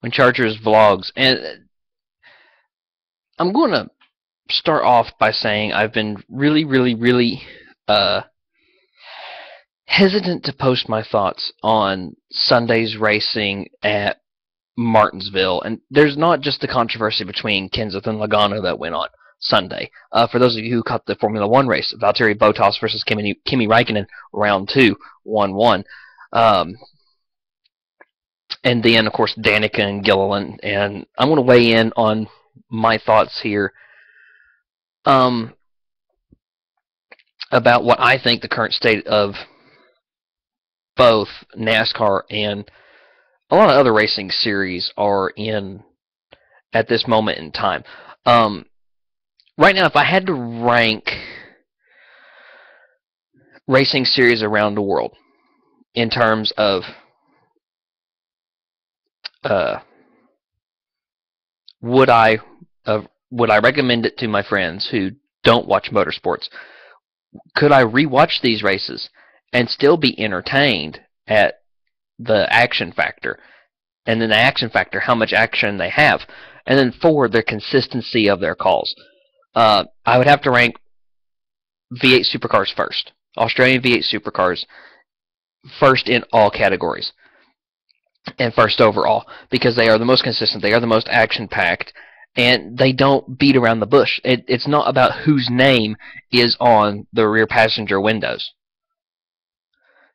WIndchargers vlogs, and I'm going to start off by saying I've been really uh, hesitant to post my thoughts on Sunday's racing at Martinsville, and there's not just the controversy between Kenseth and Logano that went on Sunday. For those of you who caught the Formula One race, Valtteri Bottas versus Kimi Räikkönen, round 2, 1-1. And then, of course, Danica and Gilliland. And I'm going to weigh in on my thoughts here about what I think the current state of both NASCAR and a lot of other racing series are in at this moment in time. Right now, if I had to rank racing series around the world in terms of would I recommend it to my friends who don't watch motorsports? Could I rewatch these races and still be entertained at the action factor? And then the action factor, how much action they have. And then 4, the consistency of their calls. I would have to rank V8 supercars first. Australian V8 supercars first in all categories. And first overall, because they are the most consistent, they are the most action-packed, and they don't beat around the bush. It's not about whose name is on the rear passenger windows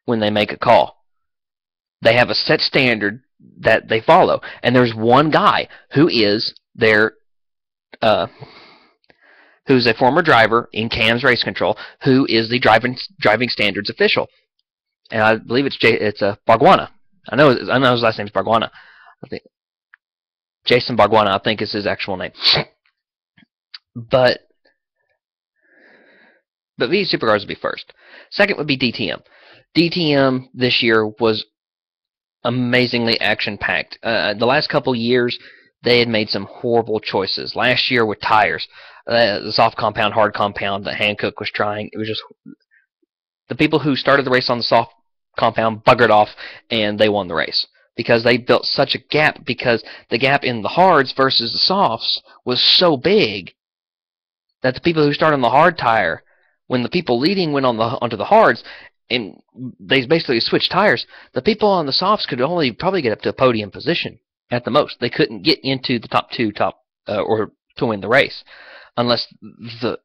when they make a call. They have a set standard that they follow, and there's one guy who is their who's a former driver in CAM's race control, who is the driving standards official, and I believe it's Barguana. I know his last name is Barguana. I think Jason Barguana, I think, is his actual name. But V Supercars would be first. Second would be DTM. DTM this year was amazingly action-packed. The last couple years, they had made some horrible choices. Last year with tires, the soft compound, hard compound that Hankook was trying, it was just the people who started the race on the soft compound buggered off, and they won the race because they built such a gap, because the gap in the hards versus the softs was so big that the people who started on the hard tire, when the people leading went onto the hards, and they basically switched tires, the people on the softs could only probably get up to a podium position at the most. They couldn't get into the top 2 or to win the race, unless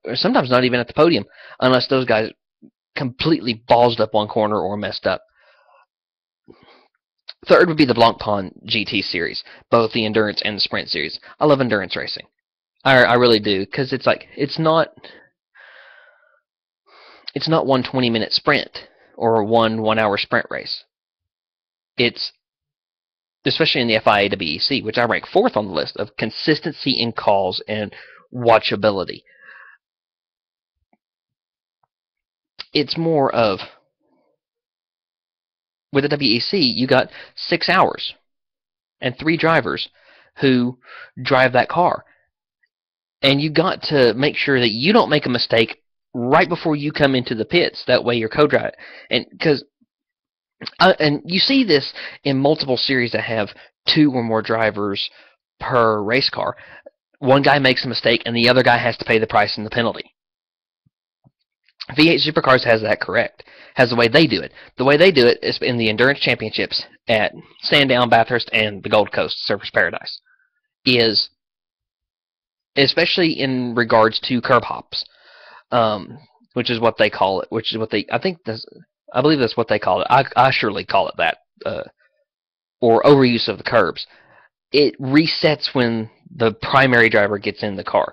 or sometimes not even at the podium, unless those guys completely ballsed up one corner or messed up. Third would be the Blancpain GT series, both the endurance and the sprint series. I love endurance racing. I really do, because it's like it's not one 20-minute sprint or one 1-hour sprint race. It's, especially in the FIA WEC, which I rank 4th on the list of consistency in calls and watchability. It's more of, with the WEC, you got 6 hours and 3 drivers who drive that car. And you got to make sure that you don't make a mistake right before you come into the pits. That way your co-driver, and you see this in multiple series that have 2 or more drivers per race car. One guy makes a mistake and the other guy has to pay the price and the penalty. V8 Supercars has that correct. Has the way they do it. The way they do it is in the Endurance Championships at Sandown, Bathurst, and the Gold Coast, Surfers Paradise. Is, especially in regards to curb hops, which is what they call it. I believe that's what they call it. I surely call it that. Or overuse of the curbs. It resets when the primary driver gets in the car.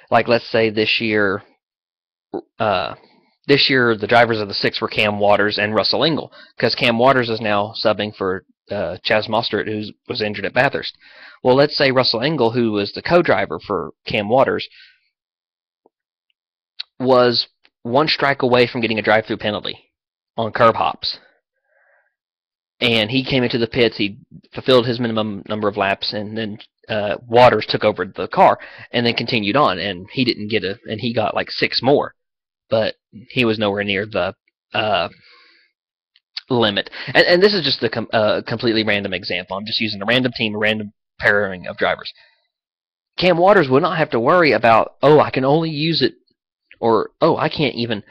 Like, let's say this year the drivers of the 6 were Cam Waters and Russell Ingall, because Cam Waters is now subbing for Chaz Mostert, who was injured at Bathurst. Well, let's say Russell Ingall, who was the co-driver for Cam Waters, was 1 strike away from getting a drive-through penalty on curb hops. And he came into the pits, he fulfilled his minimum number of laps, and then Waters took over the car and then continued on, and he didn't get and he got like 6 more, but he was nowhere near the limit. And this is just a completely random example. I'm just using a random team, a random pairing of drivers. Cam Waters would not have to worry about, oh, I can only use it, or, oh, I can't even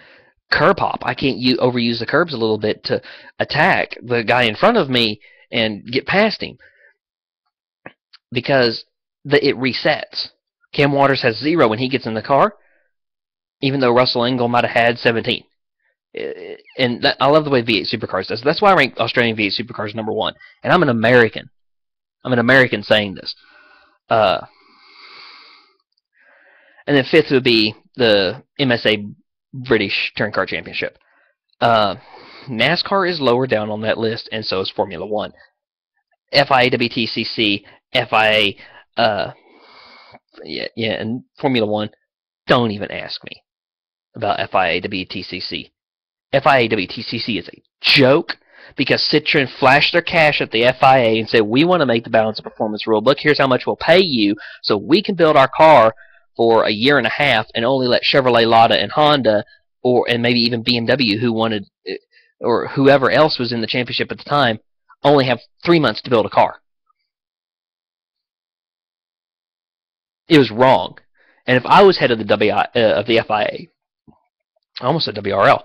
curb hop. I can't overuse the curbs a little bit to attack the guy in front of me and get past him, because it resets. Cam Waters has 0 when he gets in the car, even though Russell Engel might have had 17. And I love the way V8 Supercars does. That's why I rank Australian V8 Supercars number 1. And I'm an American. I'm an American saying this. And then 5th would be the MSA British Touring Car Championship. NASCAR is lower down on that list, and so is Formula 1. FIA WTCC, FIA, and Formula 1, don't even ask me about FIA WTCC. FIA WTCC is a joke, because Citroen flashed their cash at the FIA and said, we want to make the balance of performance rule. Look, here's how much we'll pay you so we can build our car for a year and a half and only let Chevrolet, Lada, and Honda, and maybe even BMW, who wanted, or whoever else was in the championship at the time, only have 3 months to build a car. It was wrong. And if I was head of the FIA, I almost said WRL,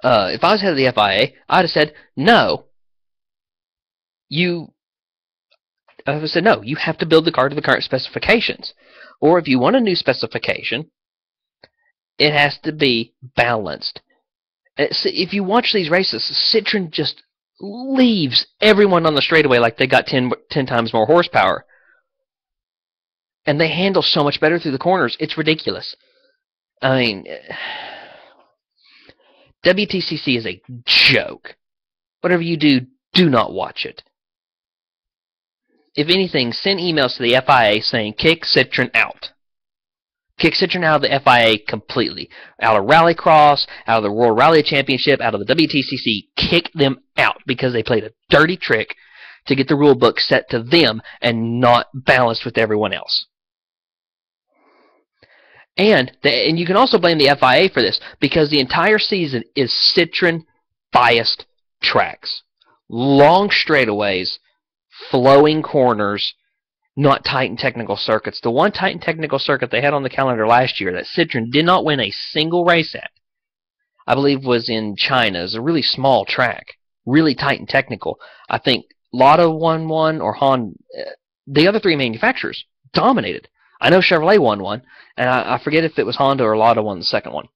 if I was head of the FIA, I'd have said, no, you have to build the car to the current specifications. Or if you want a new specification, it has to be balanced. If you watch these races, Citroen just leaves everyone on the straightaway like they got 10 times more horsepower. And they handle so much better through the corners, it's ridiculous. I mean, WTCC is a joke. Whatever you do, do not watch it. If anything, send emails to the FIA saying, kick Citroen out. Kick Citroen out of the FIA completely. Out of Rallycross, out of the World Rally Championship, out of the WTCC. Kick them out because they played a dirty trick to get the rule book set to them and not balanced with everyone else. And you can also blame the FIA for this, because the entire season is Citroen-biased tracks. Long straightaways, flowing corners, not tight and technical circuits. The one tight and technical circuit they had on the calendar last year that Citroen did not win a single race at, I believe was in China. It was a really small track, really tight and technical. I think Lada won one, or Honda. The other 3 manufacturers dominated. I know Chevrolet won one, and I forget if it was Honda or Lada won the second one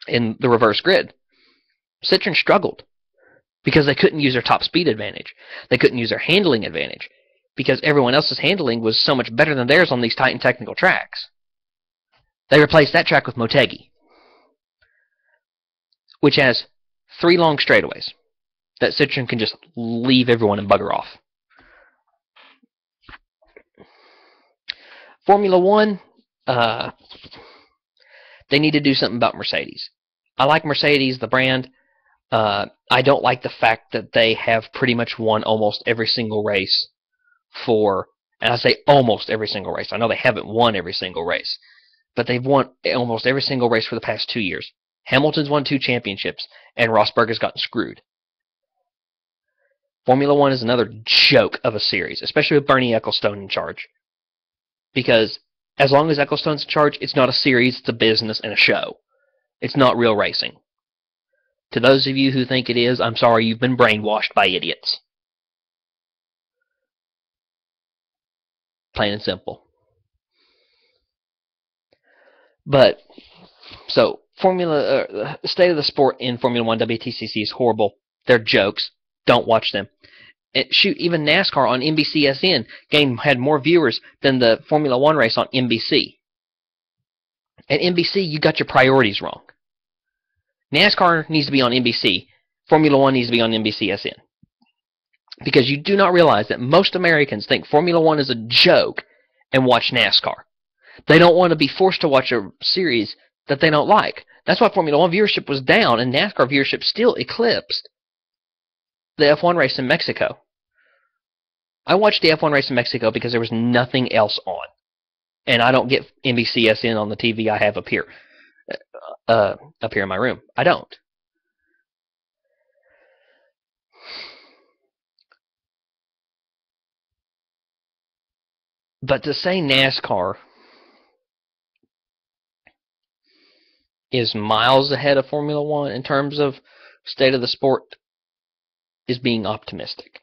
in the reverse grid. Citroen struggled because they couldn't use their top speed advantage. They couldn't use their handling advantage because everyone else's handling was so much better than theirs on these tight and technical tracks. They replaced that track with Motegi, which has 3 long straightaways that Citroen can just leave everyone and bugger off. Formula 1, they need to do something about Mercedes. I like Mercedes, the brand. I don't like the fact that they have pretty much won almost every single race and I say almost every single race. I know they haven't won every single race, but they've won almost every single race for the past 2 years. Hamilton's won 2 championships, and Rosberg has gotten screwed. Formula 1 is another joke of a series, especially with Bernie Ecclestone in charge. Because as long as Ecclestone's in charge, it's not a series, it's a business and a show. It's not real racing. To those of you who think it is, I'm sorry, you've been brainwashed by idiots. Plain and simple. But, so, the state of the sport in Formula 1 WTCC is horrible. They're jokes. Don't watch them. Shoot, even NASCAR on NBCSN had more viewers than the Formula 1 race on NBC. At NBC, you got your priorities wrong. NASCAR needs to be on NBC. Formula 1 needs to be on NBCSN. Because you do not realize that most Americans think Formula 1 is a joke and watch NASCAR. They don't want to be forced to watch a series that they don't like. That's why Formula 1 viewership was down and NASCAR viewership still eclipsed the F1 race in Mexico. I watched the F1 race in Mexico because there was nothing else on. And I don't get NBCSN on the TV I have up here in my room. I don't. But to say NASCAR is miles ahead of Formula One in terms of state of the sport is being optimistic.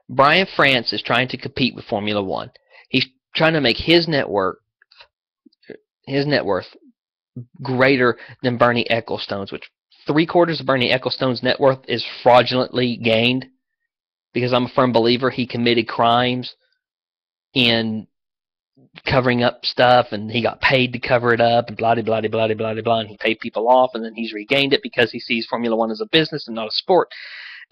Brian France is trying to compete with Formula One. He's trying to make his net worth greater than Bernie Ecclestone's, which 3/4 of Bernie Ecclestone's net worth is fraudulently gained, because I'm a firm believer he committed crimes in covering up stuff, and he got paid to cover it up, and blah blah blah blah blah blah, and he paid people off, and then he's regained it because he sees Formula One as a business and not a sport,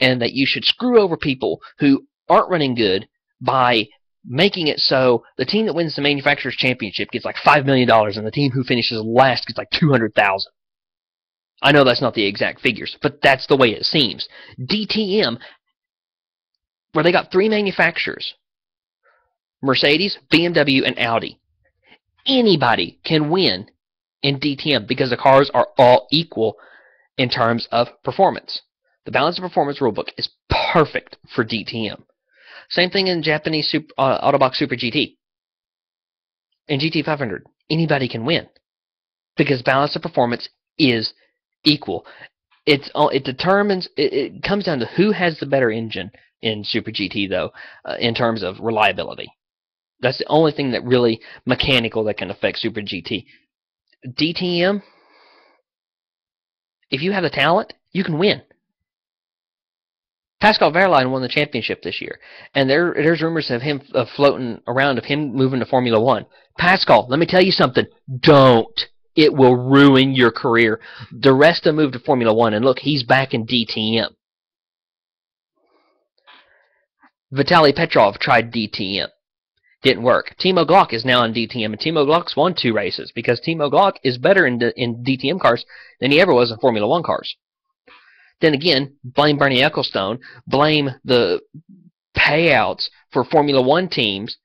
and that you should screw over people who aren't running good by making it so the team that wins the manufacturer's championship gets like $5 million, and the team who finishes last gets like $200,000. I know that's not the exact figures, but that's the way it seems. DTM, where they got 3 manufacturers, Mercedes, BMW, and Audi. Anybody can win in DTM because the cars are all equal in terms of performance. The balance of performance rulebook is perfect for DTM. Same thing in Japanese Autobox Super GT. In GT 500, anybody can win because balance of performance is equal. It comes down to who has the better engine in Super GT, though, in terms of reliability. That's the only thing that really mechanical that can affect Super GT. DTM, if you have the talent, you can win. Pascal Wehrlein won the championship this year, and there's rumors of him floating around of him moving to Formula One. Pascal, let me tell you something. Don't. It will ruin your career. The rest of moved to Formula One, and look, he's back in DTM. Vitaly Petrov tried DTM. Didn't work. Timo Glock is now in DTM, and Timo Glock's won 2 races because Timo Glock is better in DTM cars than he ever was in Formula One cars. Then again, blame Bernie Ecclestone, blame the payouts for Formula One teams,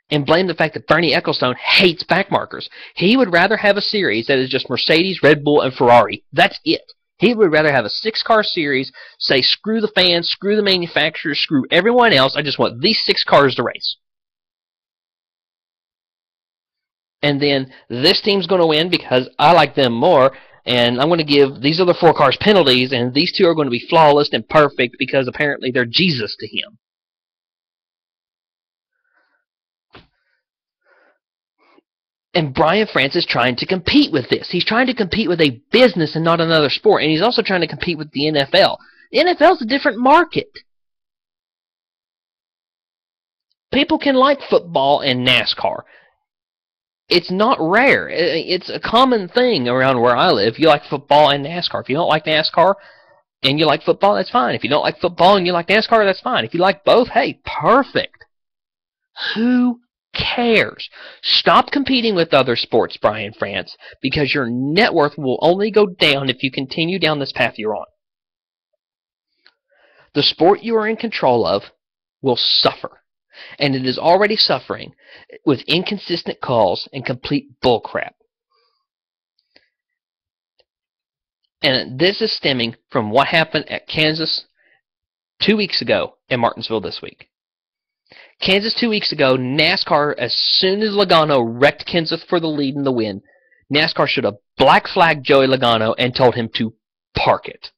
and blame the fact that Bernie Ecclestone hates backmarkers. He would rather have a series that is just Mercedes, Red Bull, and Ferrari. That's it. He would rather have a 6-car series, say screw the fans, screw the manufacturers, screw everyone else. I just want these 6 cars to race. And then this team's going to win because I like them more, and I'm going to give these other 4 cars penalties, and these 2 are going to be flawless and perfect because apparently they're Jesus to him. And Brian France is trying to compete with this. He's trying to compete with a business and not another sport, and he's also trying to compete with the NFL. The NFL's a different market. People can like football and NASCAR. It's not rare. It's a common thing around where I live. You like football and NASCAR. If you don't like NASCAR and you like football, that's fine. If you don't like football and you like NASCAR, that's fine. If you like both, hey, perfect. Who cares? Stop competing with other sports, Brian France, because your net worth will only go down if you continue down this path you're on. The sport you are in control of will suffer. And it is already suffering with inconsistent calls and complete bullcrap. And this is stemming from what happened at Kansas 2 weeks ago and Martinsville this week. Kansas 2 weeks ago, NASCAR, as soon as Logano wrecked Kenseth for the lead and the win, NASCAR should have black flagged Joey Logano and told him to park it.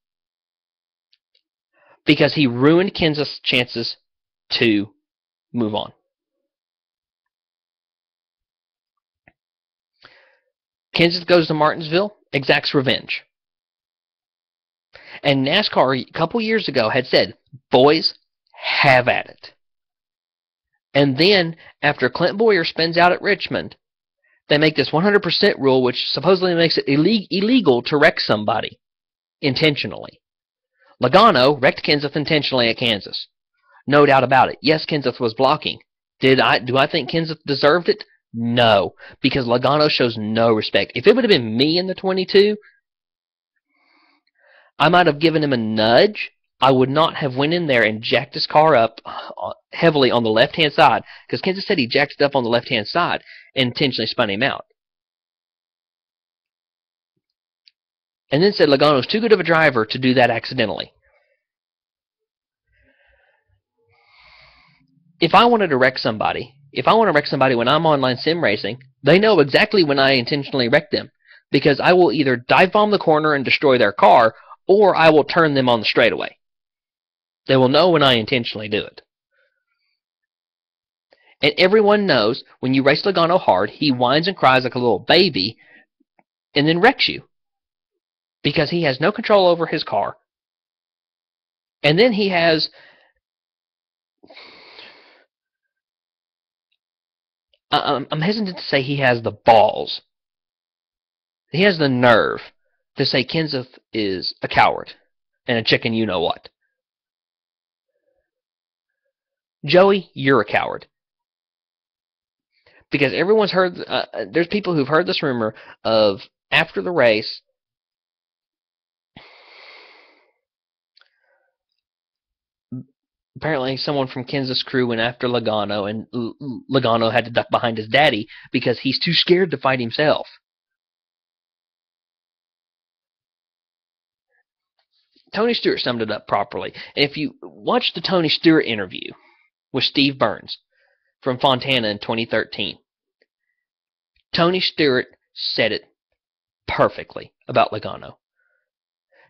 Because he ruined Kenseth's chances to move on. Kenseth goes to Martinsville, exacts revenge. And NASCAR a couple years ago had said, boys, have at it. And then, after Clint Boyer spins out at Richmond, they make this 100% rule, which supposedly makes it illegal to wreck somebody intentionally. Logano wrecked Kenseth intentionally at Kansas. No doubt about it. Yes, Kenseth was blocking. Do I think Kenseth deserved it? No, because Logano shows no respect. If it would have been me in the 22, I might have given him a nudge. I would not have went in there and jacked his car up heavily on the left-hand side, because Kenseth said he jacked it up on the left-hand side and intentionally spun him out. And then said Logano's too good of a driver to do that accidentally. If I wanted to wreck somebody, If I want to wreck somebody when I'm online sim racing, they know exactly when I intentionally wreck them, because I will either dive bomb the corner and destroy their car, or I will turn them on the straightaway. They will know when I intentionally do it. And everyone knows when you race Logano hard, he whines and cries like a little baby and then wrecks you, because he has no control over his car. And then he has... I'm hesitant to say he has the balls. He has the nerve to say Kenseth is a coward and a chicken you-know-what. Joey, you're a coward. Because everyone's heard... there's people who've heard this rumor of, after the race... Apparently, someone from Kenseth's crew went after Logano, and Logano had to duck behind his daddy because he's too scared to fight himself. Tony Stewart summed it up properly. And if you watch the Tony Stewart interview with Steve Burns from Fontana in 2013, Tony Stewart said it perfectly about Logano.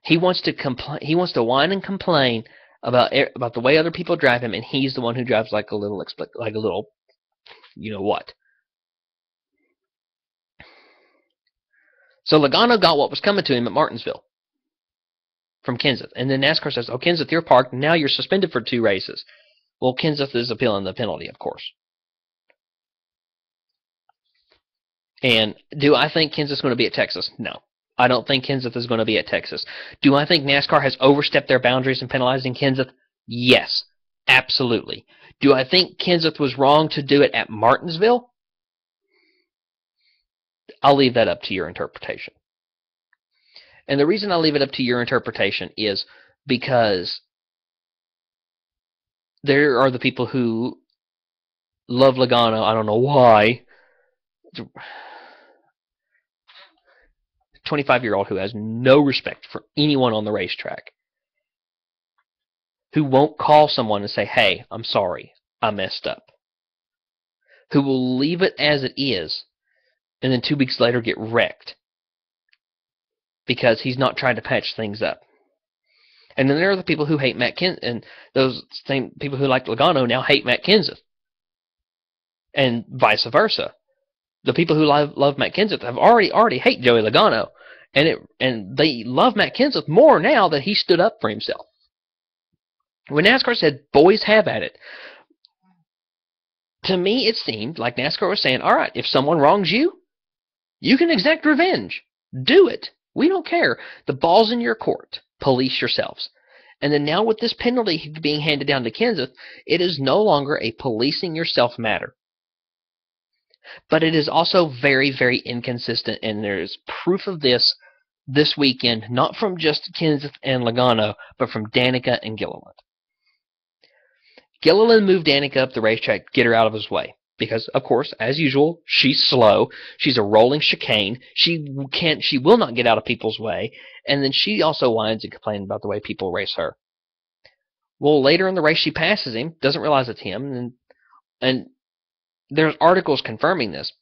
He wants to whine and complain about the way other people drive him, and he's the one who drives like a little you know what. So Logano got what was coming to him at Martinsville from Kenseth, and then NASCAR says, "Oh, Kenseth, you're parked. Now you're suspended for 2 races." Well, Kenseth is appealing the penalty, of course. And do I think Kenseth's going to be at Texas? No. I don't think Kenseth is going to be at Texas. Do I think NASCAR has overstepped their boundaries in penalizing Kenseth? Yes, absolutely. Do I think Kenseth was wrong to do it at Martinsville? I'll leave that up to your interpretation. And the reason I leave it up to your interpretation is because there are the people who love Logano. I don't know why. 25-year-old who has no respect for anyone on the racetrack, who won't call someone and say, "Hey, I'm sorry, I messed up," who will leave it as it is and then 2 weeks later get wrecked because he's not trying to patch things up. And then there are the people who hate Matt Kenseth, and those same people who like Logano now hate Matt Kenseth, and vice versa. The people who love Matt Kenseth have already hate Joey Logano, and they love Matt Kenseth more now that he stood up for himself. When NASCAR said, "Boys, have at it," to me it seemed like NASCAR was saying, all right, if someone wrongs you, you can exact revenge. Do it. We don't care. The ball's in your court. Police yourselves. And then now with this penalty being handed down to Kenseth, it is no longer a policing yourself matter. But it is also very, very inconsistent, and there's proof of this weekend, not from just Kenseth and Logano, but from Danica and Gilliland. Gilliland moved Danica up the racetrack to get her out of his way. Because, of course, as usual, she's slow. She's a rolling chicane. She will not get out of people's way. And then she also whines and complains about the way people race her. Well, later in the race, she passes him, doesn't realize it's him, and there's articles confirming this.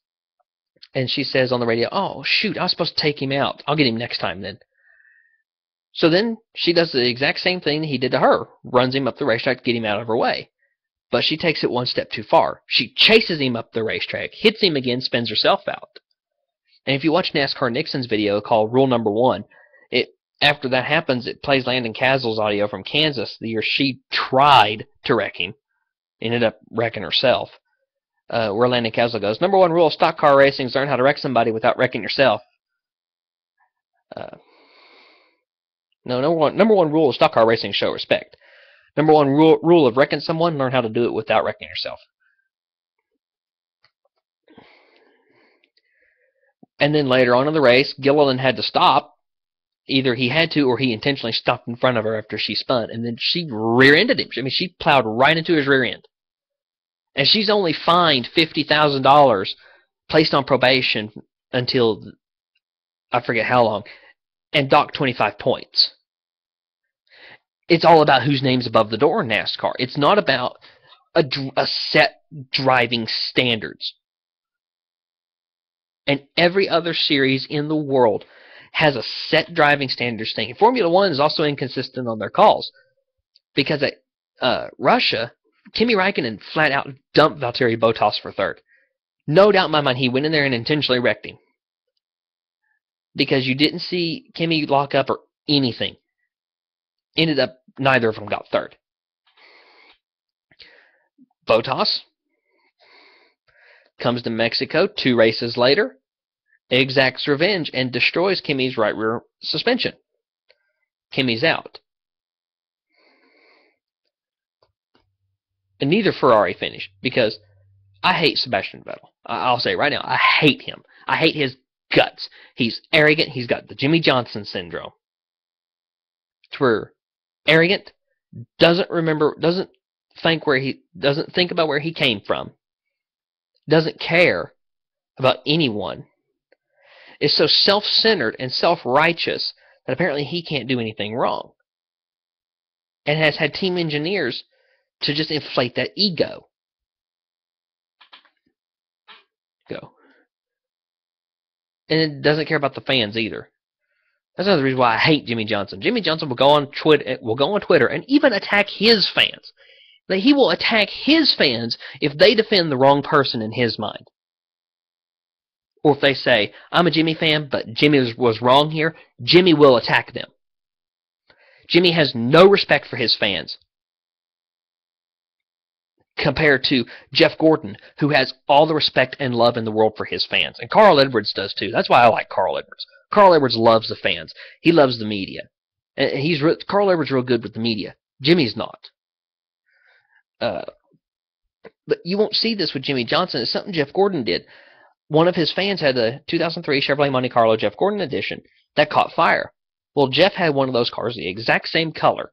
And she says on the radio, "Oh, shoot, I was supposed to take him out. I'll get him next time then." So then she does the exact same thing he did to her. Runs him up the racetrack to get him out of her way. But she takes it one step too far. She chases him up the racetrack, hits him again, spins herself out. And if you watch NASCAR Nixon's video called Rule Number 1, after that happens, it plays Landon Casil's audio from Kansas the year she tried to wreck him. Ended up wrecking herself. Where Landon Casil goes, "Number 1 rule of stock car racing is learn how to wreck somebody without wrecking yourself." No, number one rule of stock car racing is show respect. Number 1 rule of wrecking someone, learn how to do it without wrecking yourself. And then later on in the race, Gilliland had to stop. Either he had to or he intentionally stopped in front of her after she spun. And then she rear-ended him. I mean, she plowed right into his rear end. And she's only fined $50,000, placed on probation until I forget how long, and docked 25 points. It's all about whose name's above the door in NASCAR. It's not about a set driving standards. And every other series in the world has a set driving standards thing. Formula One is also inconsistent on their calls because at Russia, Kimi Räikkönen flat out dumped Valtteri Bottas for third. No doubt in my mind he went in there and intentionally wrecked him because you didn't see Kimi lock up or anything. Ended up neither of them got third. Bottas comes to Mexico 2 races later, exacts revenge, and destroys Kimi's right rear suspension. Kimi's out. And neither Ferrari finished because I hate Sebastian Vettel. I'll say it right now. I hate him. I hate his guts. He's arrogant. He's got the Jimmy Johnson syndrome. It's where arrogant, doesn't think about where he came from, doesn't care about anyone, is so self-centered and self-righteous that apparently he can't do anything wrong, and has had team engineers to just inflate that ego. And it doesn't care about the fans either. That's another reason why I hate Jimmy Johnson. Jimmy Johnson will go on Twitter and even attack his fans. That he will attack his fans if they defend the wrong person in his mind. Or if they say, I'm a Jimmy fan, but Jimmy was wrong here, Jimmy will attack them. Jimmy has no respect for his fans. Compared to Jeff Gordon, who has all the respect and love in the world for his fans. And Carl Edwards does too. That's why I like Carl Edwards. Carl Edwards loves the fans. He loves the media. Carl Edwards is real good with the media. Jimmy's not. But you won't see this with Jimmy Johnson. It's something Jeff Gordon did. One of his fans had a 2003 Chevrolet Monte Carlo Jeff Gordon edition that caught fire. Well, Jeff had one of those cars, the exact same color,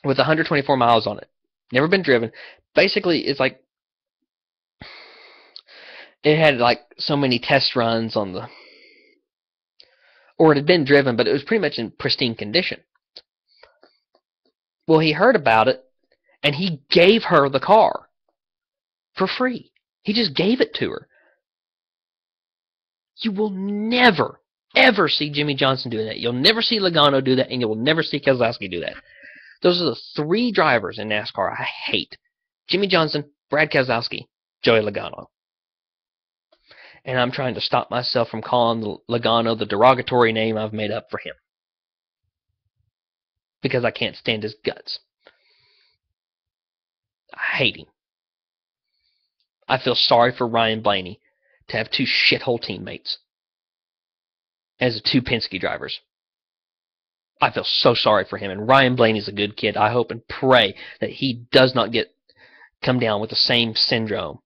with 124 miles on it. Never been driven. Basically, it's like it had like so many test runs on the, or it had been driven, but it was pretty much in pristine condition. Well, he heard about it, and he gave her the car for free. He just gave it to her. You will never, ever see Jimmy Johnson do that. You'll never see Logano do that, and you will never see Keselowski do that. Those are the 3 drivers in NASCAR I hate. Jimmy Johnson, Brad Keselowski, Joey Logano. And I'm trying to stop myself from calling Logano the derogatory name I've made up for him. Because I can't stand his guts. I hate him. I feel sorry for Ryan Blaney to have 2 shithole teammates as 2 Penske drivers. I feel so sorry for him. And Ryan Blaney's a good kid. I hope and pray that he does not come down with the same syndrome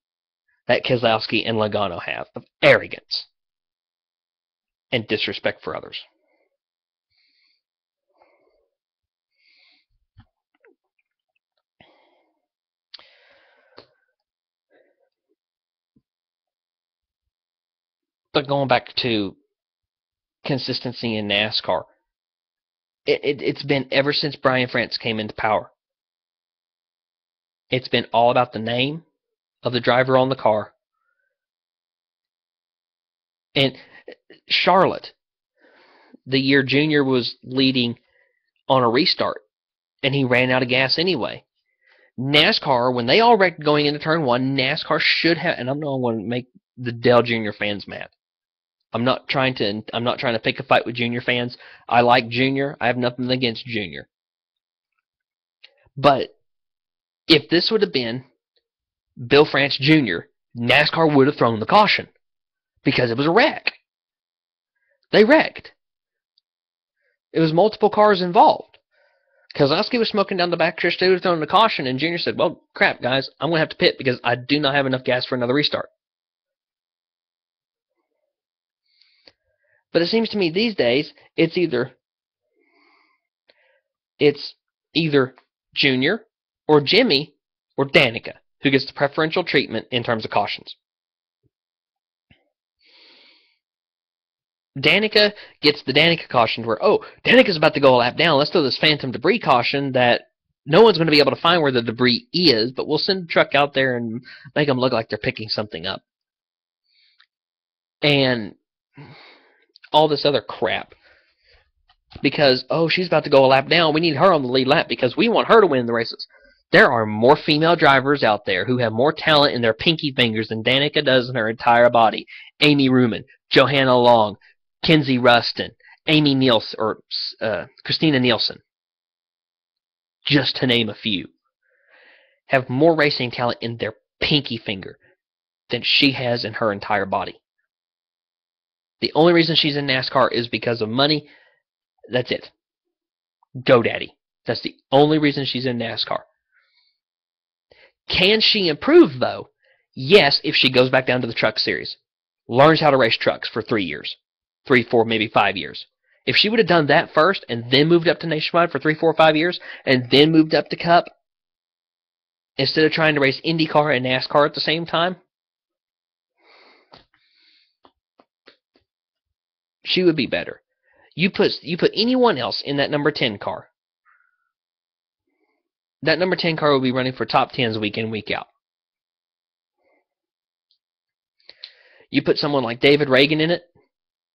that Keselowski and Logano have of arrogance and disrespect for others. But going back to consistency in NASCAR, it's been ever since Brian France came into power. It's been all about the name of the driver on the car. And Charlotte, the year Junior was leading on a restart, and he ran out of gas anyway. NASCAR, when they all wrecked going into turn 1, NASCAR should have, and I'm not going to make the Dale Jr. fans mad. I'm not trying to pick a fight with Junior fans. I like Junior. I have nothing against Junior. But if this would have been Bill France Jr., NASCAR would have thrown the caution because it was a wreck. They wrecked. It was multiple cars involved. Keselowski was smoking down the backstretch. They would have thrown the caution, and Junior said, well, crap, guys, I'm going to have to pit because I do not have enough gas for another restart. But it seems to me these days it's either Junior or Jimmy or Danica who gets the preferential treatment in terms of cautions. Danica gets the Danica caution where, oh, Danica's about to go a lap down. Let's throw this phantom debris caution that No one's going to be able to find where the debris is, but we'll send a truck out there and make them look like they're picking something up. And all this other crap. Because, oh, she's about to go a lap down. We need her on the lead lap because we want her to win the races. There are more female drivers out there who have more talent in their pinky fingers than Danica does in her entire body. Amy Ruman, Johanna Long, Kenzie Ruston, Amy Nielsen, or Christina Nielsen, just to name a few, have more racing talent in their pinky finger than she has in her entire body. The only reason she's in NASCAR is because of money. That's it. GoDaddy. That's the only reason she's in NASCAR. Can she improve, though? Yes, if she goes back down to the truck series. Learns how to race trucks for 3 years. 3, 4, maybe 5 years. If she would have done that first and then moved up to Nationwide for 3, 4, 5 years and then moved up to Cup, instead of trying to race IndyCar and NASCAR at the same time, she would be better. You put anyone else in that number 10 car. That number 10 car will be running for top 10s week in, week out. You put someone like David Reagan in it,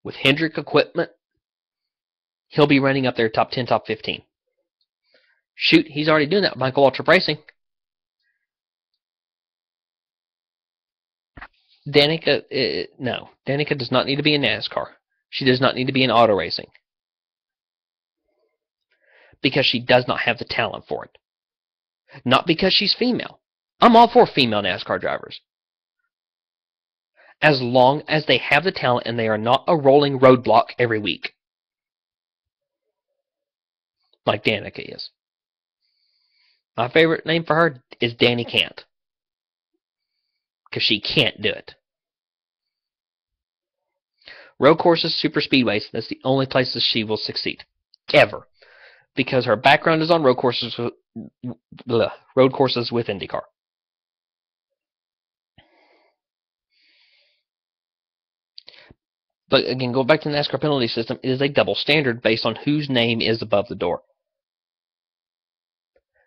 with Hendrick equipment, he'll be running up there top 10, top 15. Shoot, he's already doing that with Michael Waltrip Racing. Danica, no. Danica does not need to be in NASCAR. She does not need to be in auto racing. Because she does not have the talent for it. Not because she's female. I'm all for female NASCAR drivers. As long as they have the talent and they are not a rolling roadblock every week. Like Danica is. My favorite name for her is Danny Can't. Because she can't do it. Road courses, super speedways, that's the only places she will succeed. Ever. Because her background is on road courses with IndyCar. But again, go back to the NASCAR penalty system. It is a double standard based on whose name is above the door.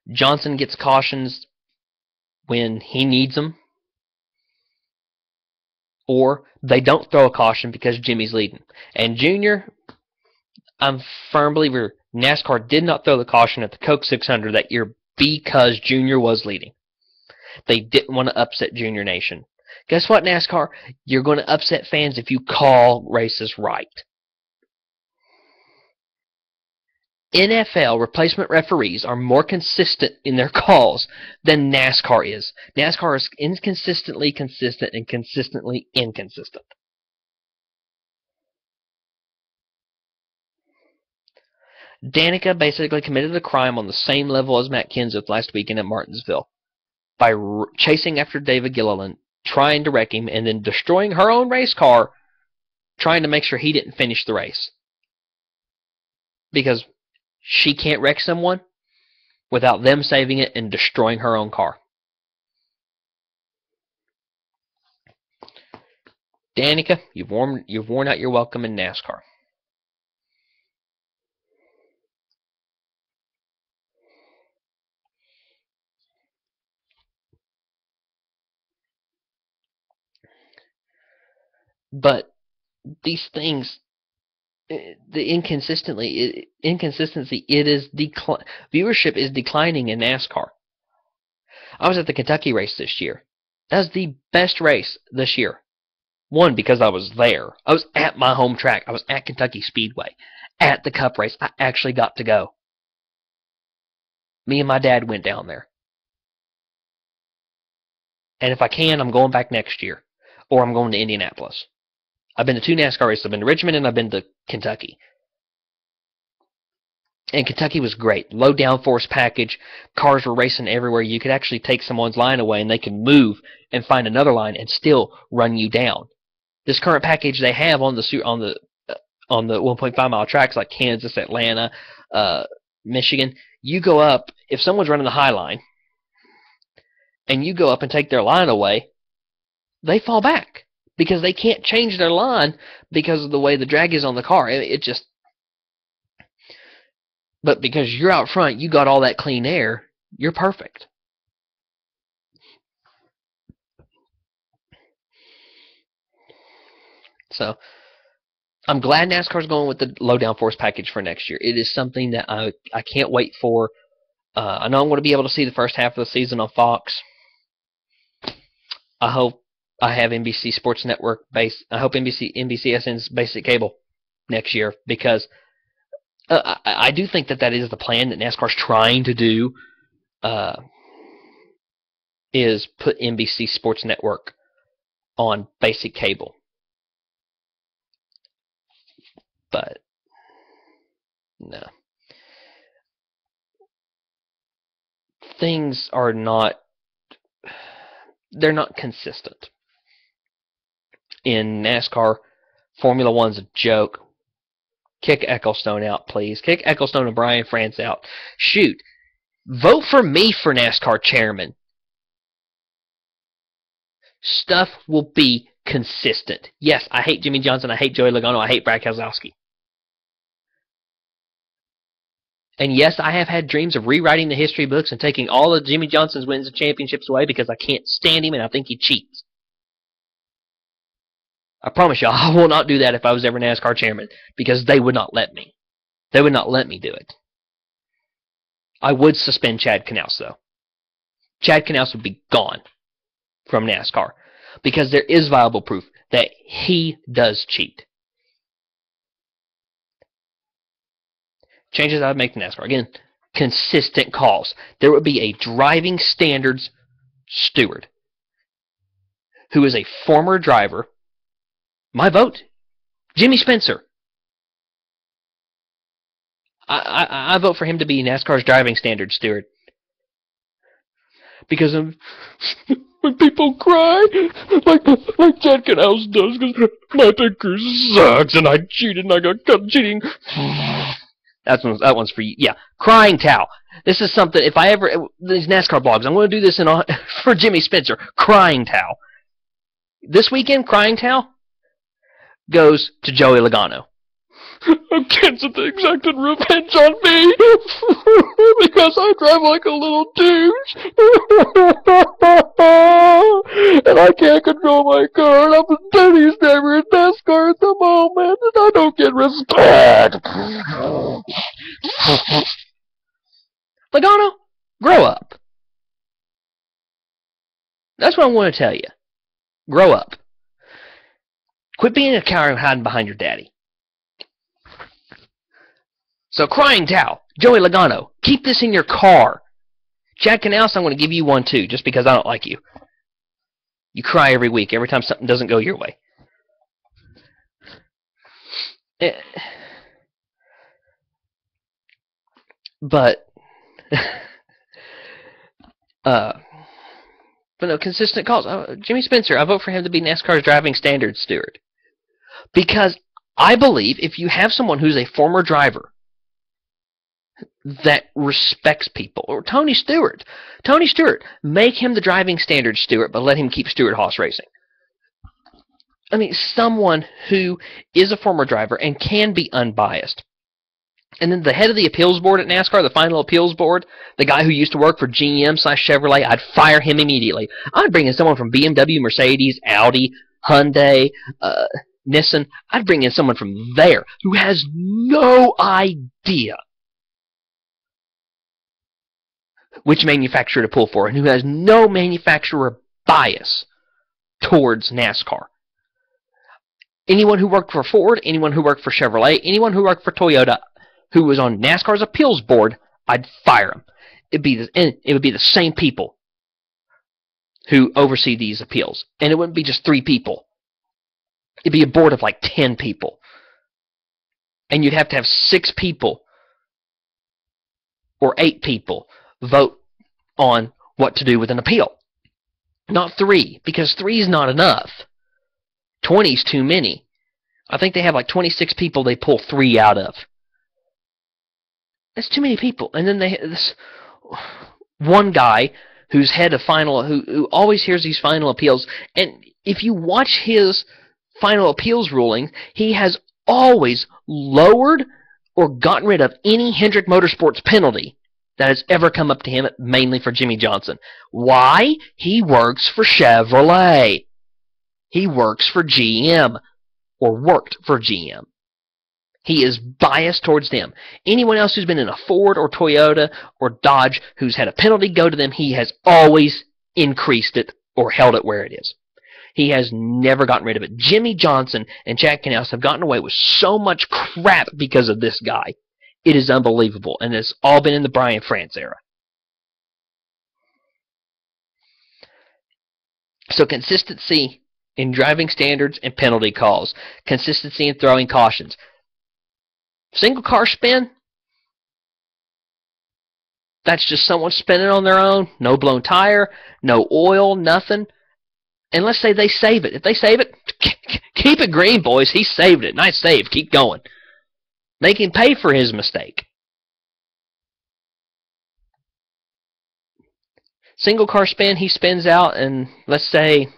Johnson gets cautions when he needs them. Or they don't throw a caution because Jimmy's leading. And Junior, I'm a firm believer, NASCAR did not throw the caution at the Coke 600 that year because Junior was leading. They didn't want to upset Junior Nation. Guess what, NASCAR? You're going to upset fans if you call races right. NFL replacement referees are more consistent in their calls than NASCAR is. NASCAR is inconsistently consistent and consistently inconsistent. Danica basically committed a crime on the same level as Matt Kenseth last weekend at Martinsville by chasing after David Gilliland, trying to wreck him, and then destroying her own race car, trying to make sure he didn't finish the race. Because she can't wreck someone without them saving it and destroying her own car. Danica, you've worn out your welcome in NASCAR. But these things, the inconsistency, viewership is declining in NASCAR. I was at the Kentucky race this year. That was the best race this year. One, because I was there. I was at my home track. I was at Kentucky Speedway. At the Cup race. I actually got to go. Me and my dad went down there. And if I can, I'm going back next year. Or I'm going to Indianapolis. I've been to 2 NASCAR races. I've been to Richmond and I've been to Kentucky. And Kentucky was great. Low downforce package. Cars were racing everywhere. You could actually take someone's line away and they could move and find another line and still run you down. This current package they have on the 1.5 mile tracks like Kansas, Atlanta, Michigan, you go up, if someone's running the high line and you go up and take their line away, they fall back. Because they can't change their line because of the way the drag is on the car. But because you're out front, you got all that clean air, You're perfect. So I'm glad NASCAR's going with the low downforce package for next year. It is something that I can't wait for. I know I'm going to be able to see the first half of the season on Fox. I hope I have NBC Sports Network base. I hope NBCSN's basic cable next year, because I do think that is the plan that NASCAR's trying to do. Is put NBC Sports Network on basic cable. But no. Things are not, they're not consistent. In NASCAR, Formula One's a joke. Kick Ecclestone out, please. Kick Ecclestone and Brian France out. Shoot. Vote for me for NASCAR chairman. Stuff will be consistent. Yes, I hate Jimmy Johnson. I hate Joey Logano. I hate Brad Keselowski. And yes, I have had dreams of rewriting the history books and taking all of Jimmy Johnson's wins and championships away, because I can't stand him and I think he cheats. I promise you, I will not do that if I was ever NASCAR chairman, because they would not let me. They would not let me do it. I would suspend Chad Knaus, though. Chad Knaus would be gone from NASCAR, because there is viable proof that he does cheat. Changes I would make to NASCAR. Again, consistent calls. There would be a driving standards steward who is a former driver. My vote, Jimmy Spencer. I vote for him to be NASCAR's driving standards steward. Because when people cry, like Chad Knaus does, because my picture sucks and I cheated and I got caught cheating. That one's for you. Yeah, crying towel. This is something, if I ever, these NASCAR blogs, I'm going to do this for Jimmy Spencer. Crying towel. This weekend, crying towel goes to Joey Logano. Kenseth exacted revenge on me because I drive like a little douche and I can't control my car, and I'm the dirtiest driver in NASCAR at the moment, and I don't get respect. Logano, grow up. That's what I want to tell you. Grow up. Quit being a coward and hiding behind your daddy. So, crying towel, Joey Logano, keep this in your car. Chad Knaus, I'm going to give you one too, just because I don't like you. You cry every week, every time something doesn't go your way. But no, consistent calls. Jimmy Spencer, I vote for him to be NASCAR's driving standards steward. Because I believe if you have someone who's a former driver that respects people, or Tony Stewart, make him the driving standards steward, but let him keep Stewart-Haas racing. I mean, someone who is a former driver and can be unbiased. And then the head of the appeals board at NASCAR, the final appeals board, the guy who used to work for GM/Chevrolet, I'd fire him immediately. I'd bring in someone from BMW, Mercedes, Audi, Hyundai, Nissan. I'd bring in someone from there who has no idea which manufacturer to pull for, and who has no manufacturer bias towards NASCAR. Anyone who worked for Ford, anyone who worked for Chevrolet, anyone who worked for Toyota, who was on NASCAR's appeals board, I'd fire them. It would be the same people who oversee these appeals. And it wouldn't be just 3 people. It'd be a board of like 10 people. And you'd have to have 6 people or 8 people vote on what to do with an appeal. Not 3, because 3 is not enough. 20 is too many. I think they have like 26 people they pull 3 out of. That's too many people. And then they have this one guy who's head of final, who always hears these final appeals. And if you watch his final appeals ruling, he has always lowered or gotten rid of any Hendrick Motorsports penalty that has ever come up to him, mainly for Jimmy Johnson. Why? He works for Chevrolet. He works for GM, or worked for GM. He is biased towards them. Anyone else who's been in a Ford or Toyota or Dodge who's had a penalty go to them, he has always increased it or held it where it is. He has never gotten rid of it. Jimmy Johnson and Chad Knaus have gotten away with so much crap because of this guy. It is unbelievable, and it's all been in the Brian France era. So consistency in driving standards and penalty calls. Consistency in throwing cautions. Single car spin, that's just someone spinning on their own. No blown tire, no oil, nothing. And let's say they save it. If they save it, keep it green, boys. He saved it. Nice save. Keep going. They can pay for his mistake. Single car spin, he spins out, and let's say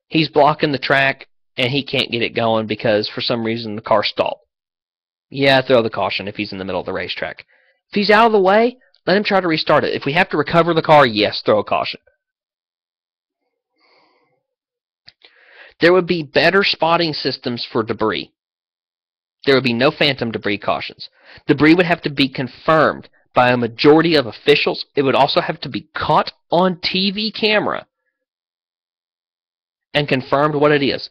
he's blocking the track and he can't get it going because for some reason the car stalled. Yeah, throw the caution if he's in the middle of the racetrack. If he's out of the way, let him try to restart it. If we have to recover the car, yes, throw a caution. There would be better spotting systems for debris. There would be no phantom debris cautions. Debris would have to be confirmed by a majority of officials. It would also have to be caught on TV camera and confirmed what it is.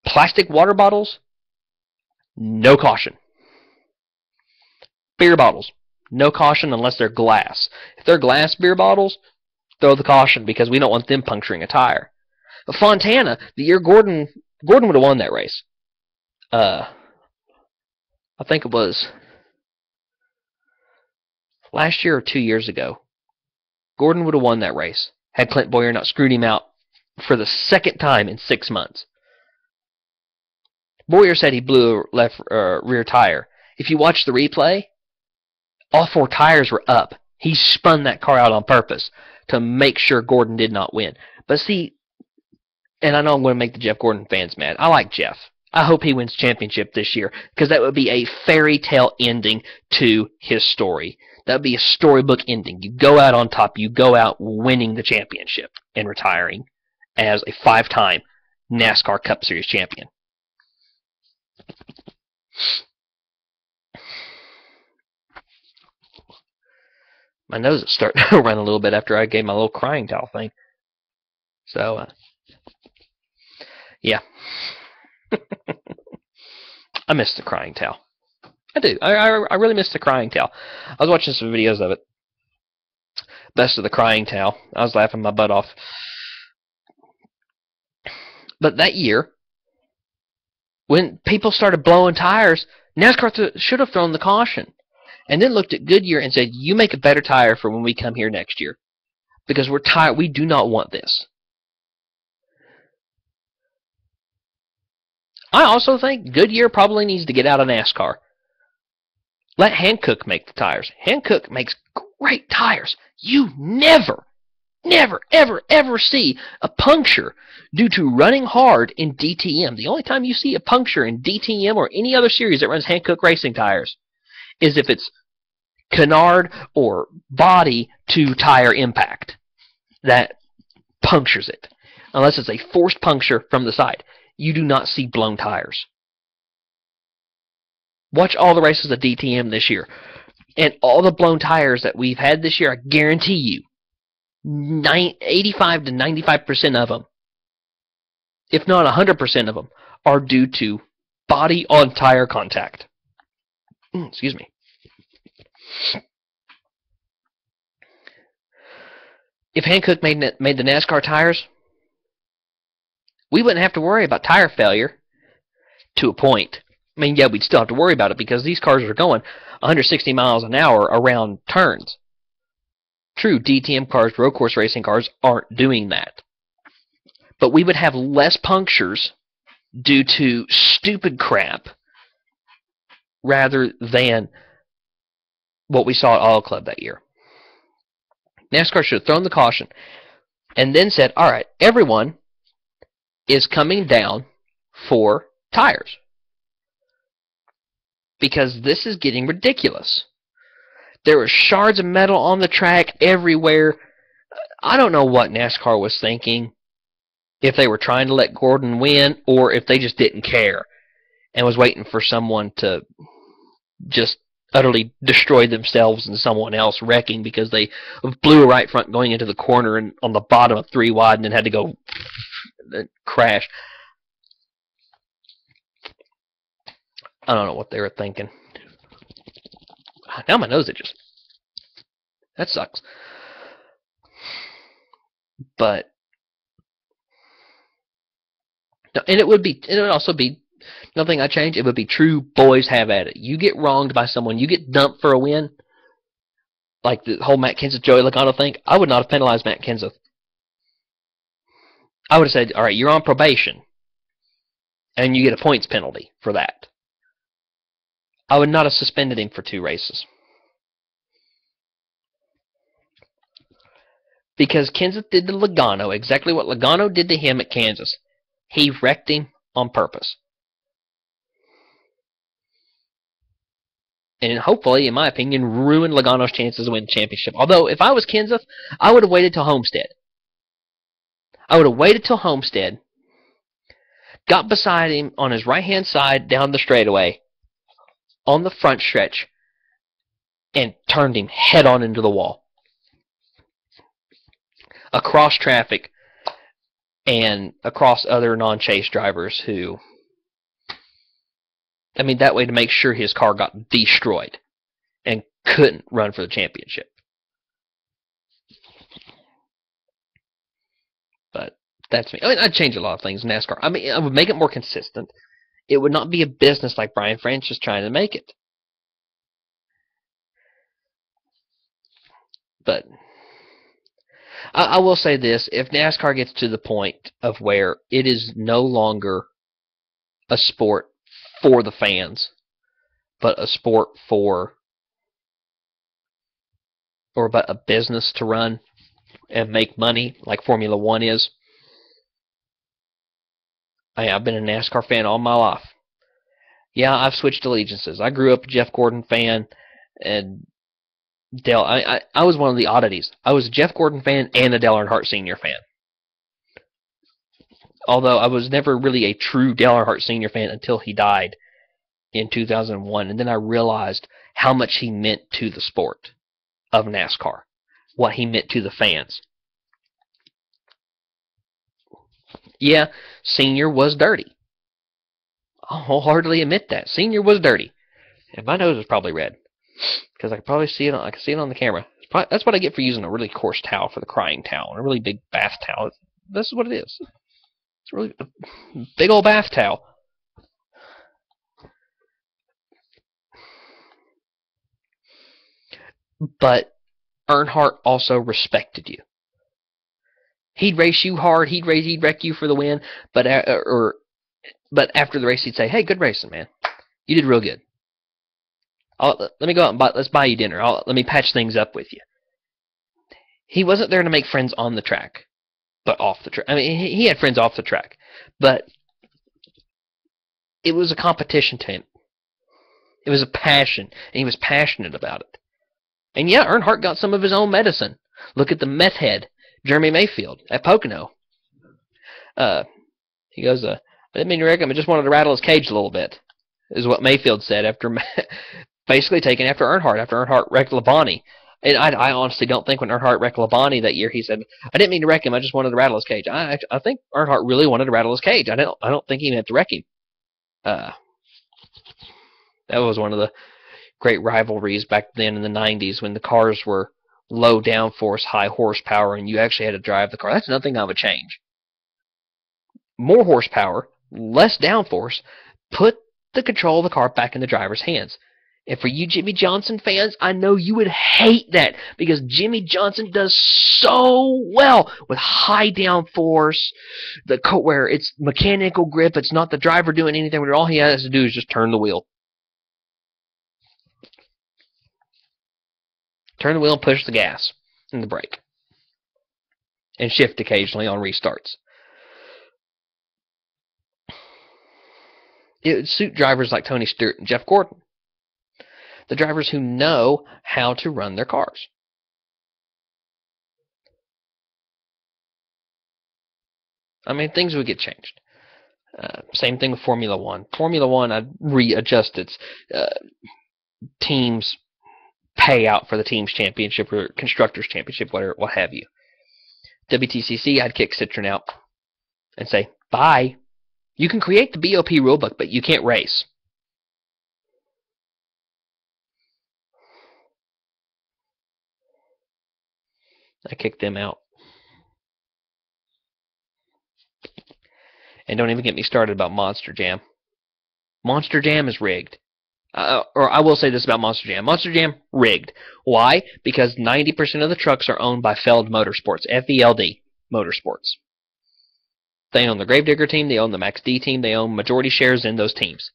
Plastic water bottles, no caution. Beer bottles, no caution unless they're glass. If they're glass beer bottles, throw the caution because we don't want them puncturing a tire. But Fontana, the year Gordon would have won that race. I think it was last year or 2 years ago. Gordon would have won that race had Clint Boyer not screwed him out for the second time in 6 months. Boyer said he blew a left rear tire. If you watch the replay, all 4 tires were up. He spun that car out on purpose to make sure Gordon did not win. But see, and I know I'm going to make the Jeff Gordon fans mad. I like Jeff. I hope he wins championship this year because that would be a fairy tale ending to his story. That would be a storybook ending. You go out on top. You go out winning the championship and retiring as a 5-time NASCAR Cup Series champion. My nose is starting to run a little bit after I gave my little crying towel thing. So, yeah. I miss the crying towel. I do. I really miss the crying towel. I was watching some videos of it. Best of the crying towel. I was laughing my butt off. But that year, when people started blowing tires, NASCAR should have thrown the caution. And then looked at Goodyear and said, you make a better tire for when we come here next year. Because we're tired. We do not want this. I also think Goodyear probably needs to get out of NASCAR. Let Hankook make the tires. Hankook makes great tires. You never, ever, ever see a puncture due to running hard in DTM. The only time you see a puncture in DTM or any other series that runs Hankook racing tires is if it's canard or body to tire impact that punctures it. Unless it's a forced puncture from the side. You do not see blown tires. Watch all the races of DTM this year. And all the blown tires that we've had this year, I guarantee you, 85 to 95% of them, if not 100% of them, are due to body on tire contact. Excuse me. If Hankook made the NASCAR tires, we wouldn't have to worry about tire failure to a point. I mean, yeah, we'd still have to worry about it because these cars are going 160 miles an hour around turns. True, DTM cars, road course racing cars, aren't doing that. But we would have less punctures due to stupid crap rather than what we saw at Auto Club that year. NASCAR should have thrown the caution and then said, all right, everyone is coming down for tires. Because this is getting ridiculous. There were shards of metal on the track everywhere. I don't know what NASCAR was thinking, if they were trying to let Gordon win or if they just didn't care and was waiting for someone to just utterly destroy themselves and someone else wrecking because they blew a right front going into the corner and on the bottom of 3 wide and then had to go crash. I don't know what they were thinking. Now my nose itches. That sucks. But and it would also be nothing I change. It would be true boys have at it. You get wronged by someone, you get dumped for a win, like the whole Matt Kenseth Joey Logano thing. I would not have penalized Matt Kenseth. I would have said, all right, you're on probation, and you get a points penalty for that. I would not have suspended him for 2 races. Because Kenseth did to Logano exactly what Logano did to him at Kansas. He wrecked him on purpose. And hopefully, in my opinion, ruined Logano's chances of winning the championship. Although, if I was Kenseth, I would have waited till Homestead. I would have waited till Homestead, got beside him on his right-hand side down the straightaway, on the front stretch, and turned him head-on into the wall. Across traffic and across other non-chase drivers who... I mean, that way to make sure his car got destroyed and couldn't run for the championship. But that's me. I mean, I'd change a lot of things in NASCAR. I mean, I would make it more consistent. It would not be a business like Brian France is trying to make it. But I will say this. If NASCAR gets to the point of where it is no longer a sport for the fans, but a sport for, or but a business to run and make money like Formula One is. I've been a NASCAR fan all my life. Yeah, I've switched allegiances. I grew up a Jeff Gordon fan, and Dale. I was one of the oddities. I was a Jeff Gordon fan and a Dale Earnhardt Sr. fan. Although I was never really a true Dale Earnhardt Sr. fan until he died in 2001. And then I realized how much he meant to the sport of NASCAR. What he meant to the fans. Yeah, Senior was dirty. I'll wholeheartedly admit that. Senior was dirty. And my nose is probably red. Because I can probably see it on, the camera. That's what I get for using a really coarse towel for the crying towel. A really big bath towel. This is what it is. It's really a big old bath towel. But Earnhardt also respected you. He'd race you hard. He'd wreck you for the win. But after the race, he'd say, "Hey, good racing, man. You did real good. Let me go out and let's buy you dinner. Let me patch things up with you." He wasn't there to make friends on the track, but off the track. I mean, he had friends off the track, but it was a competition to him. It was a passion, and he was passionate about it. And yeah, Earnhardt got some of his own medicine. Look at the meth head, Jeremy Mayfield, at Pocono. He goes, I didn't mean to wreck him, I just wanted to rattle his cage a little bit, is what Mayfield said after basically taking after Earnhardt wrecked Labonte. And I honestly don't think when Earnhardt wrecked Labonte that year, he said, I didn't mean to wreck him, I just wanted to rattle his cage. I think Earnhardt really wanted to rattle his cage. I don't think he meant to wreck him. That was one of the great rivalries back then in the 90s when the cars were low downforce, high horsepower, and you actually had to drive the car. That's another thing I would change. More horsepower, less downforce, put the control of the car back in the driver's hands. And for you Jimmy Johnson fans, I know you would hate that because Jimmy Johnson does so well with high downforce, where it's mechanical grip, it's not the driver doing anything, where all he has to do is just turn the wheel. Turn the wheel and push the gas and the brake. And shift occasionally on restarts. It would suit drivers like Tony Stewart and Jeff Gordon. The drivers who know how to run their cars. I mean, things would get changed. Same thing with Formula One. Formula One, I'd readjust its team's payout for the team's championship or constructors championship, whatever, what have you. WTCC, I'd kick Citroen out and say, bye. You can create the BOP rulebook, but you can't race. I kicked them out. And don't even get me started about Monster Jam. Monster Jam is rigged. Or I will say this about Monster Jam. Monster Jam, rigged. Why? Because 90% of the trucks are owned by Feld Motorsports. F-E-L-D Motorsports. They own the Gravedigger team. They own the Max D team. They own majority shares in those teams.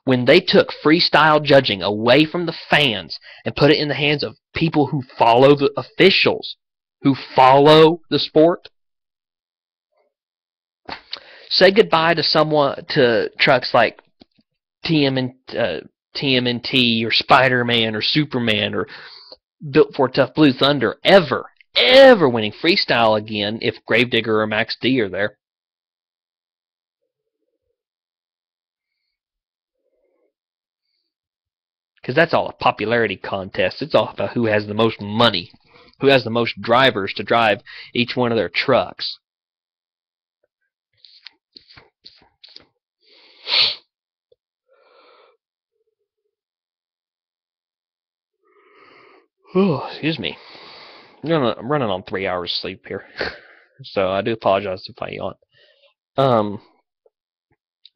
When they took freestyle judging away from the fans and put it in the hands of people who follow the officials, who follow the sport, say goodbye to trucks like TMNT or Spider-Man or Superman or Built for Tough Blue Thunder ever winning freestyle again if Gravedigger or Max D are there. Because that's all a popularity contest. It's all about who has the most money, who has the most drivers to drive each one of their trucks. Oh, excuse me. I'm running on 3 hours sleep here. So I do apologize if I yawn.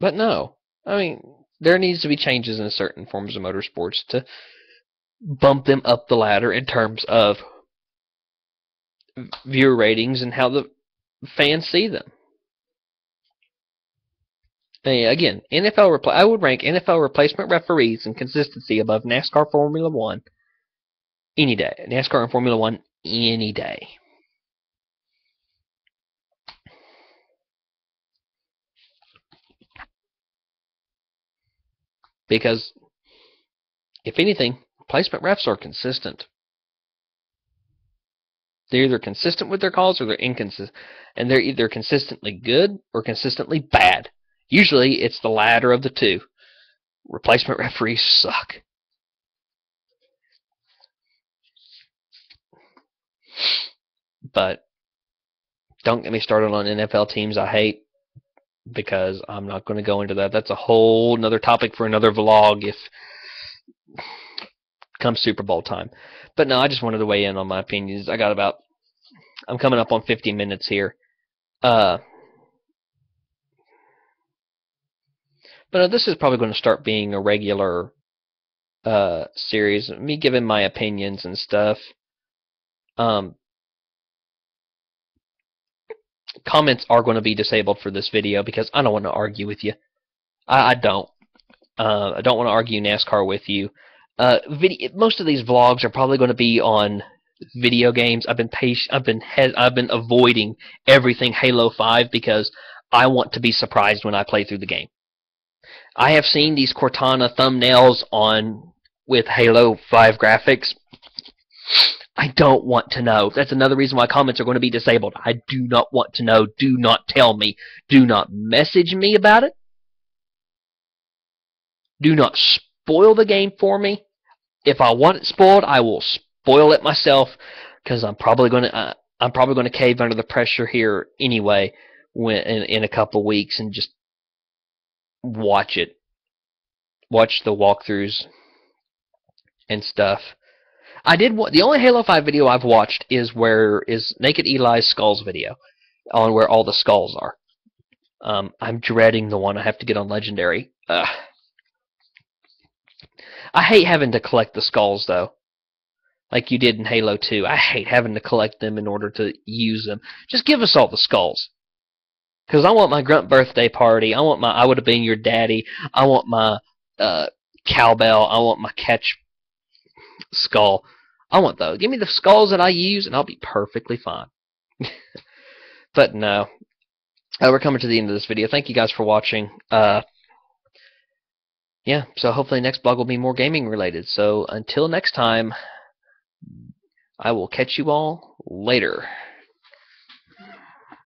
But no. I mean, there needs to be changes in certain forms of motorsports to bump them up the ladder in terms of viewer ratings and how the fans see them. Again, I would rank NFL replacement referees and consistency above NASCAR Formula One any day. NASCAR and Formula One any day. Because, if anything, replacement refs are consistent. They're either consistent with their calls or they're inconsistent. And they're either consistently good or consistently bad. Usually, it's the latter of the two. Replacement referees suck. But don't get me started on NFL teams I hate, because I'm not going to go into that. That's a whole nother topic for another vlog if come Super Bowl time. But no, I just wanted to weigh in on my opinions. I'm coming up on 50 minutes here. But this is probably going to start being a regular series, me giving my opinions and stuff. Comments are going to be disabled for this video because I don't want to argue with you. I don't. I don't want to argue NASCAR with you. Most of these vlogs are probably going to be on video games. I've been avoiding everything Halo 5 because I want to be surprised when I play through the game. I have seen these Cortana thumbnails with Halo 5 graphics. I don't want to know. That's another reason why comments are going to be disabled. I do not want to know. Do not tell me. Do not message me about it. Do not spoil the game for me. If I want it spoiled, I will spoil it myself, because I'm probably going to cave under the pressure here anyway in a couple weeks and just watch it. Watch the walkthroughs and stuff. The only Halo 5 video I've watched is Naked Eli's Skulls video, on where all the skulls are. I'm dreading the one I have to get on Legendary. I hate having to collect the skulls, though, like you did in Halo 2. I hate having to collect them in order to use them. Just give us all the skulls. Because I want my Grunt birthday party. I want my I Would Have Been Your Daddy. I want my cowbell. I want my catch skull. I want those. Give me the skulls that I use, and I'll be perfectly fine. But no. We're coming to the end of this video. Thank you guys for watching. yeah, so hopefully next blog will be more gaming related. So until next time, I will catch you all later.